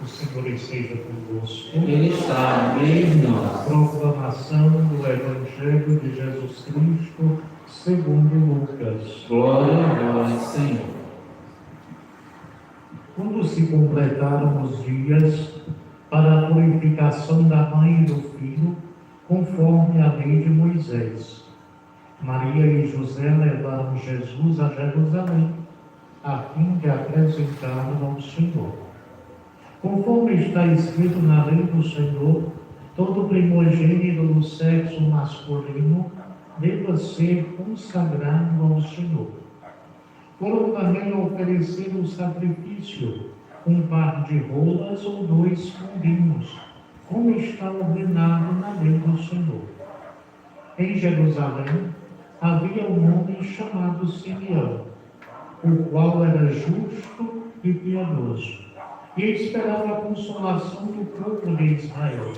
O Senhor esteja convosco. Ele está no meio de nós. Proclamação do Evangelho de Jesus Cristo segundo Lucas. Glória a vós, Senhor. Quando se completaram os dias para a purificação da mãe e do filho, conforme a lei de Moisés, Maria e José levaram Jesus a Jerusalém, a fim de apresentá-lo ao Senhor. Conforme está escrito na lei do Senhor, todo primogênito do sexo masculino deva ser consagrado ao Senhor. Foram também oferecer o sacrifício, um par de rolas ou 2 pombinhos, como está ordenado na lei do Senhor. Em Jerusalém havia um homem chamado Simeão, o qual era justo e piedoso, e esperava a consolação do povo de Israel.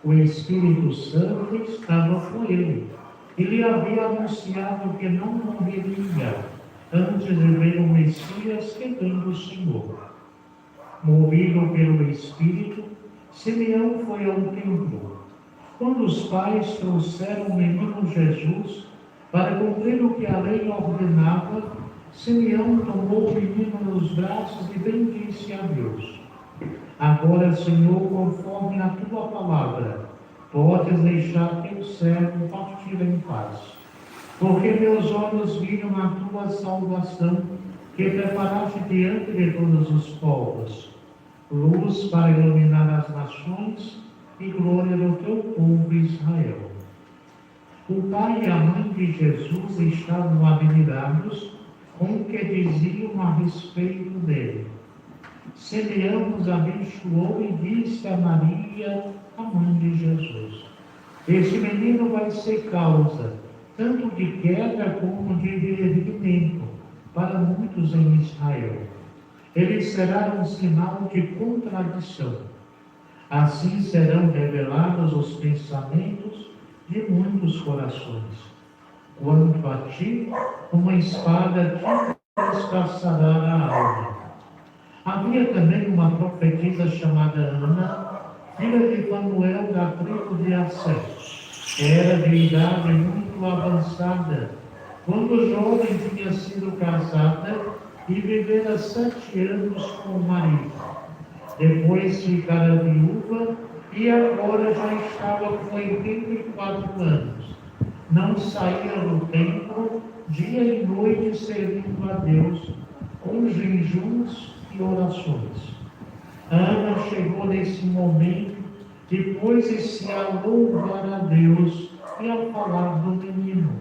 O Espírito Santo estava com ele, e lhe havia anunciado que não morreria antes de ver o Messias que vem do Senhor. Movido pelo Espírito, Simeão foi ao templo. Quando os pais trouxeram o menino Jesus para cumprir o que a lei ordenava, Simeão tomou o menino nos braços e bendisse a Deus. Agora, Senhor, conforme a tua palavra, podes deixar teu servo partir em paz. Porque meus olhos viram a tua salvação, que preparaste diante de todos os povos, luz para iluminar as nações e glória do teu povo Israel. O pai e a mãe de Jesus estavam admirados com o que diziam a respeito dele. Simeão os abençoou e disse a Maria, a mãe de Jesus: este menino vai ser causa tanto de queda como de divertimento para muitos em Israel. Ele será um sinal de contradição. Assim serão revelados os pensamentos de muitos corações. Quanto a ti, uma espada te despassará a alma. Havia também uma profetisa chamada Ana, filha de Fanuel da tribo de Assé. Era de idade muito avançada, quando jovem tinha sido casada e vivera 7 anos com o marido. Depois ficara viúva e agora já estava com 84 anos. Não saía do templo, dia e noite, servindo a Deus, com jejuns e orações. Ana chegou nesse momento, depois-se a louvar a Deus e a falar do menino,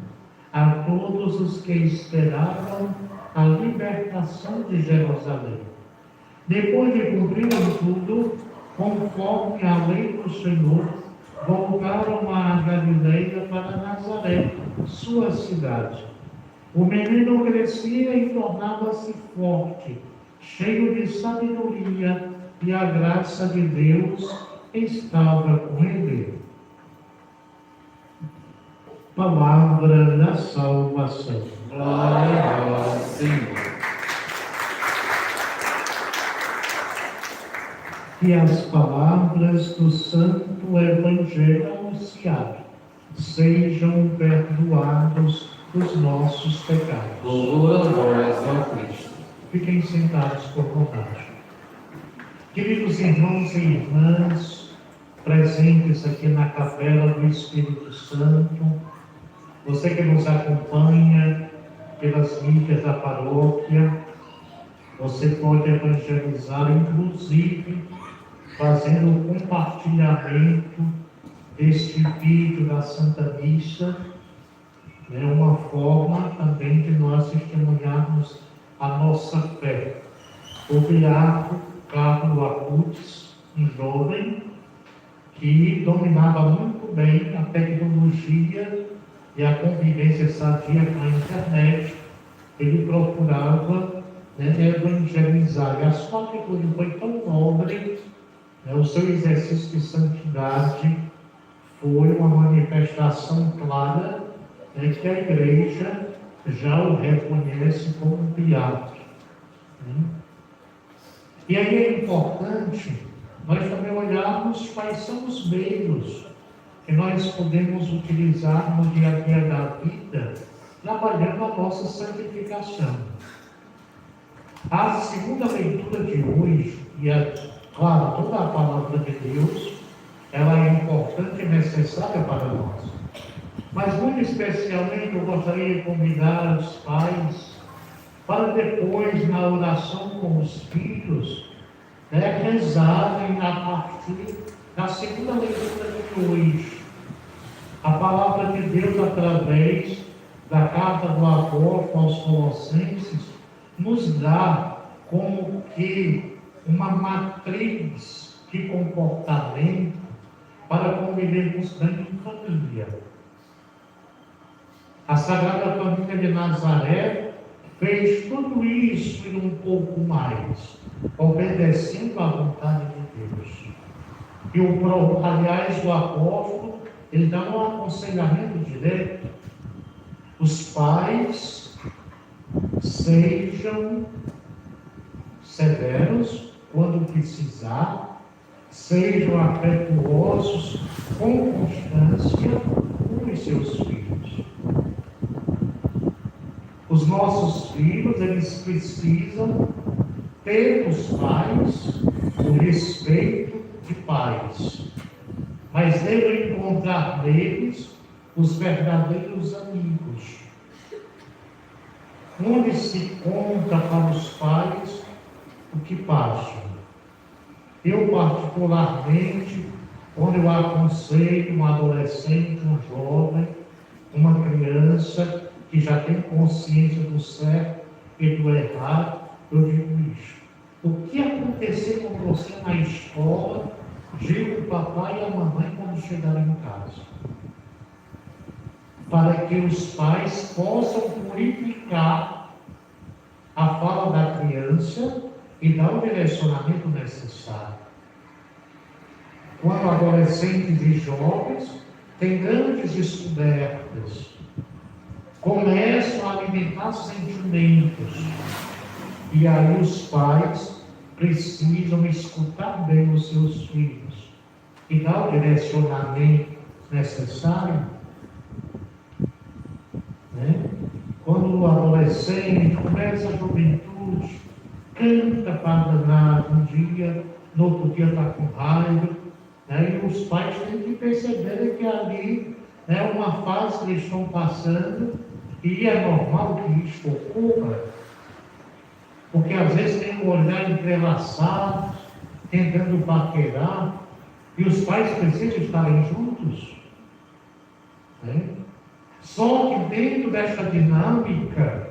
a todos os que esperavam a libertação de Jerusalém. Depois de cumprirem tudo, conforme a lei do Senhor, voltaram a Galileia para Nazaré, sua cidade. O menino crescia e tornava-se forte, cheio de sabedoria, e a graça de Deus estava com ele. Palavra da salvação. Glória a vós, Senhor. Que as palavras do Santo Evangelho anunciado sejam perdoados os nossos pecados. Louvor a vós, ó Cristo. Fiquem sentados por vontade. Queridos irmãos e irmãs, presentes aqui na Capela do Espírito Santo, você que nos acompanha pelas mídias da paróquia, você pode evangelizar, inclusive, fazendo o compartilhamento deste vídeo da Santa Missa. É uma forma também de nós testemunharmos a nossa fé. O beato Carlos Acutis, um jovem que dominava muito bem a tecnologia e a convivência sadia com a internet, ele procurava evangelizar. E a sua atitude foi tão nobre, o seu exercício de santidade foi uma manifestação clara que a Igreja já o reconhece como beato. E aí é importante nós também olharmos quais são os meios que nós podemos utilizar no dia a dia da vida, trabalhando a nossa santificação. A segunda leitura de hoje, e claro, toda a palavra de Deus, ela é importante e necessária para nós. Mas muito especialmente eu gostaria de convidar os pais para depois, na oração com os filhos, rezarem a partir da segunda leitura de hoje. A palavra de Deus, através da carta do apóstolo aos Colossenses, nos dá como que uma matriz de comportamento para convivermos bem em família. A Sagrada Família de Nazaré fez tudo isso e um pouco mais, obedecendo à vontade de Deus. E aliás, o apóstolo, ele dá um aconselhamento direto. Os pais sejam severos quando precisar, sejam afetuosos com constância com os seus filhos. Os nossos filhos, eles precisam ter os pais o respeito de pais, mas devem encontrar neles os verdadeiros amigos, onde se conta para os pais o que passam. Eu, particularmente, quando eu aconselho um adolescente, um jovem, uma criança que já tem consciência do certo e do errado, eu digo isso. O que aconteceu com você na escola, diga o papai e a mamãe quando chegarem em casa. Para que os pais possam purificar a fala da criança e dar o direcionamento necessário. Quando adolescentes e jovens têm grandes descobertas, começam a alimentar sentimentos, e aí os pais precisam escutar bem os seus filhos e dar o direcionamento necessário. Quando o adolescente começa a juventude, canta para danar um dia, no outro dia está com raiva, e os pais têm que perceber que ali é uma fase que eles estão passando e é normal que isto ocorra, porque às vezes tem um olhar entrelaçado, tentando paquerar, e os pais precisam estarem juntos. Só que dentro desta dinâmica,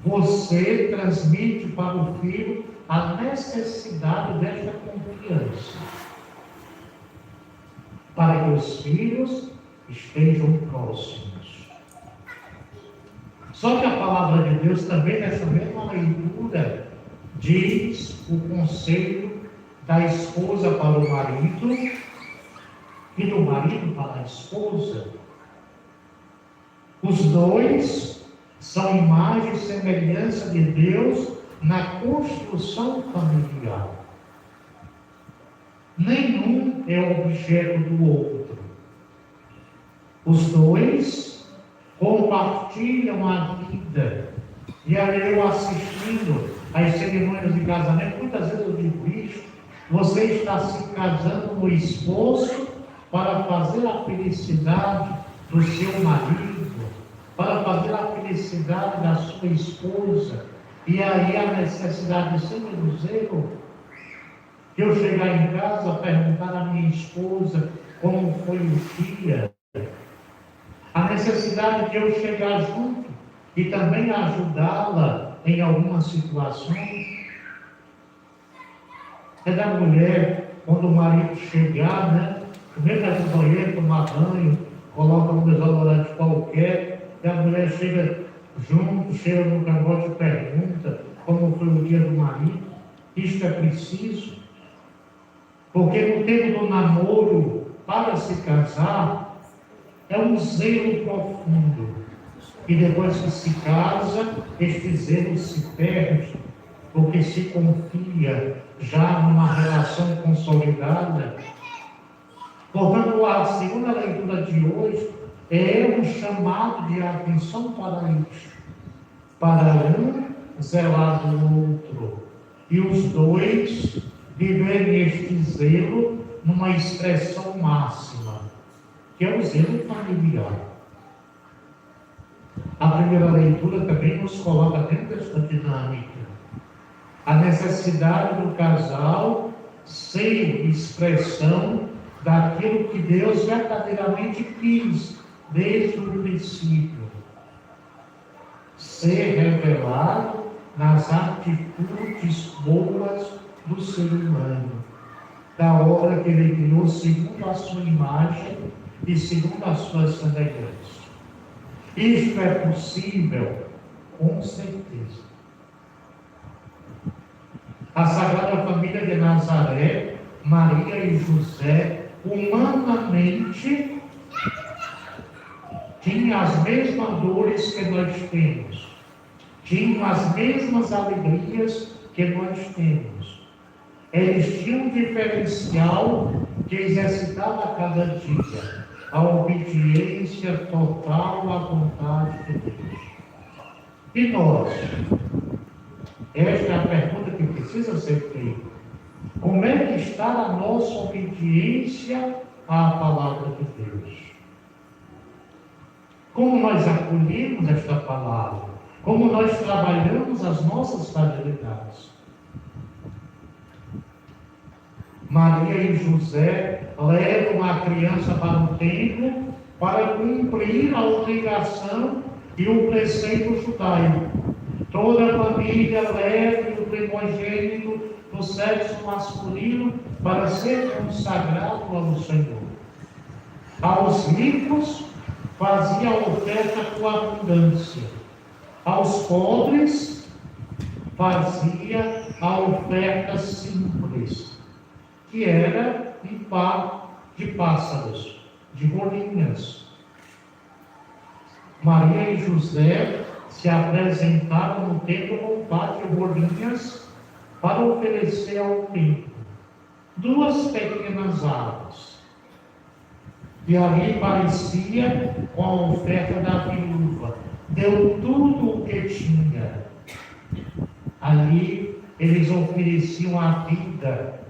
você transmite para o filho a necessidade desta confiança, para que os filhos estejam próximos. Só que a palavra de Deus também, nessa mesma leitura, diz o conselho da esposa para o marido e do marido para a esposa. Os dois são imagem e semelhança de Deus na construção familiar. Nenhum é objeto do outro. Os dois compartilham a vida. E aí eu assistindo às cerimônias de casamento, muitas vezes eu digo isso, você está se casando no esforço para fazer a felicidade do seu marido, para fazer a felicidade da sua esposa. E aí a necessidade sempre nos erros, que eu chegar em casa, perguntar à minha esposa como foi o dia, a necessidade de eu chegar junto e também ajudá-la em algumas situações. É da mulher, quando o marido chegar, primeiro vai para o banheiro tomar banho, coloca um desodorante qualquer, e a mulher chega junto, chega no cangote e pergunta como foi o dia do marido. Isto é preciso, porque no tempo do namoro, para se casar, é um zelo profundo. E depois que se casa, este zelo se perde. porque se confia já numa relação consolidada. Portanto, a segunda leitura de hoje é um chamado de atenção para isso, para um zelar do outro, e os dois viverem este zelo numa expressão máxima, que é o zelo familiar. A primeira leitura também nos coloca dentro desta dinâmica a necessidade do casal ser expressão daquilo que Deus verdadeiramente quis desde o princípio, ser revelado nas atitudes boas do ser humano, da obra que Ele criou segundo a sua imagem e segundo a sua semelhança. Isto é possível, com certeza. A Sagrada Família de Nazaré, Maria e José, humanamente, tinham as mesmas dores que nós temos, tinham as mesmas alegrias que nós temos. Eles tinham um diferencial que exercitava a cada dia, a obediência total à vontade de Deus. E nós? Esta é a pergunta que precisa ser feita. Como é que está a nossa obediência à palavra de Deus? Como nós acolhemos esta palavra? Como nós trabalhamos as nossas fragilidades? Maria e José levam a criança para o templo para cumprir a obrigação e o preceito judaico. Toda a família leva o primogênito do sexo masculino para ser consagrado ao Senhor. Aos ricos fazia a oferta com abundância. Aos pobres fazia a oferta simples, que era um par de pássaros, de rolinhas. Maria e José se apresentaram no templo com par de rolinhas para oferecer ao templo 2 pequenas aves. E ali parecia com a oferta da viúva. Deu tudo o que tinha. Ali eles ofereciam a vida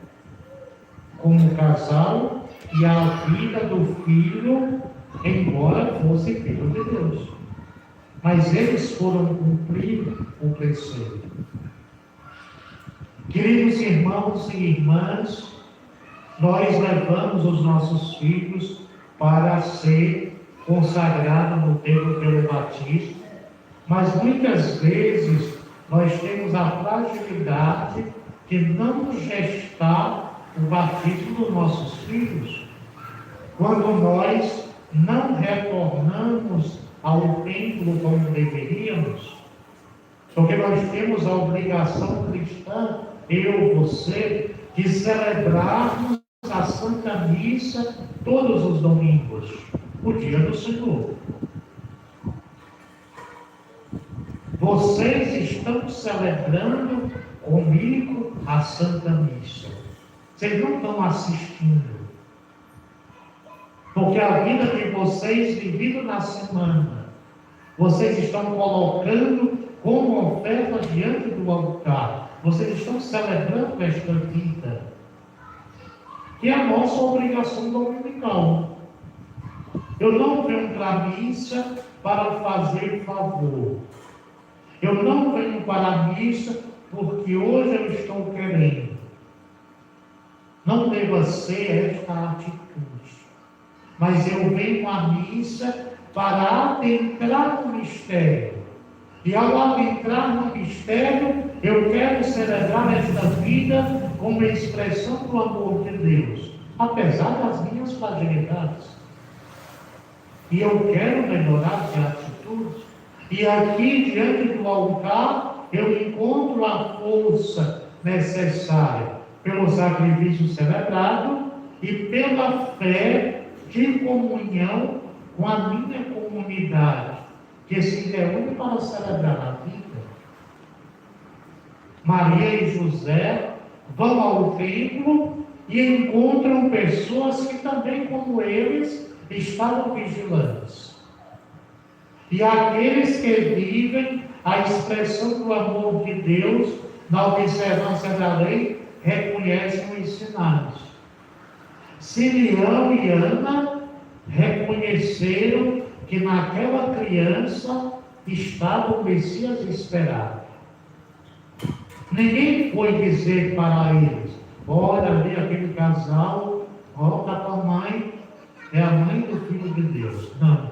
como casal e a vida do filho, embora fosse filho de Deus. Mas eles foram cumprir o preceito. Queridos irmãos e irmãs, nós levamos os nossos filhos para ser consagrados no templo pelo batismo, mas muitas vezes nós temos a fragilidade de não gestar o batismo dos nossos filhos. Quando nós não retornamos ao templo como deveríamos, porque nós temos a obrigação cristã, eu, você, de celebrarmos a Santa Missa todos os domingos, o dia do Senhor. Vocês estão celebrando comigo a Santa Missa. Vocês não estão assistindo. Porque a vida de vocês, vivida na semana, vocês estão colocando como oferta diante do altar. Vocês estão celebrando esta vida, que é a nossa obrigação dominical. Eu não venho para a missa para fazer favor. Eu não venho para a missa porque hoje eu estou querendo. Não deva ser esta atitude. Mas eu venho à missa para adentrar no mistério. E ao adentrar no mistério, eu quero celebrar esta vida como expressão do amor de Deus, apesar das minhas fragilidades. E eu quero melhorar de atitude. E aqui, diante do altar, eu encontro a força necessária pelo sacrifício celebrado e pela fé de comunhão com a minha comunidade, que se reúne para celebrar a vida. Maria e José vão ao templo e encontram pessoas que também, como eles, estavam vigilantes. E aqueles que vivem a expressão do amor de Deus na observância da lei reconhecem os sinais. Simeão e Ana reconheceram que naquela criança estava o Messias esperado. Ninguém foi dizer para eles: olha ali aquele casal, volta para a mãe, é a mãe do Filho de Deus. Não.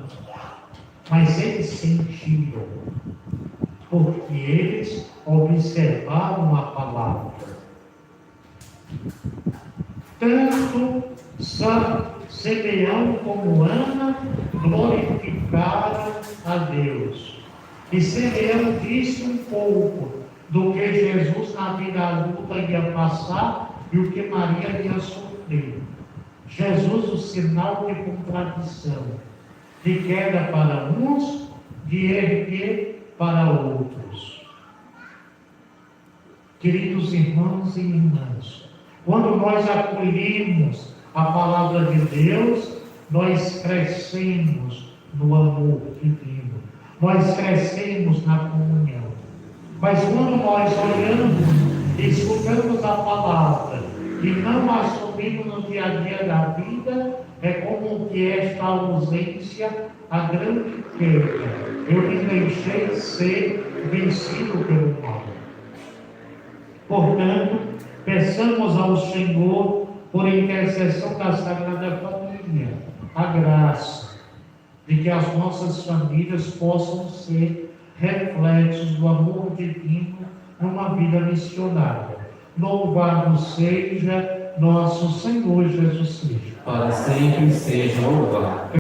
Mas eles sentiram, porque eles observaram a palavra. Tanto Simeão como Ana glorificaram a Deus. E Simeão disse um pouco do que Jesus na vida adulta ia passar e o que Maria ia sofrer. Jesus, o sinal de contradição, de queda para uns, de erguer para outros. Queridos irmãos e irmãs, quando nós acolhemos a palavra de Deus, nós crescemos no amor divino, nós crescemos na comunhão. Mas quando nós olhamos e escutamos a palavra e não a assumimos no dia a dia da vida, é como que esta ausência, a grande queda. Eu me deixei ser vencido pelo mal. Portanto, peçamos ao Senhor, por intercessão da Sagrada Família, a graça de que as nossas famílias possam ser reflexos do amor divino numa vida missionária. Louvado seja nosso Senhor Jesus Cristo. Para sempre seja louvado.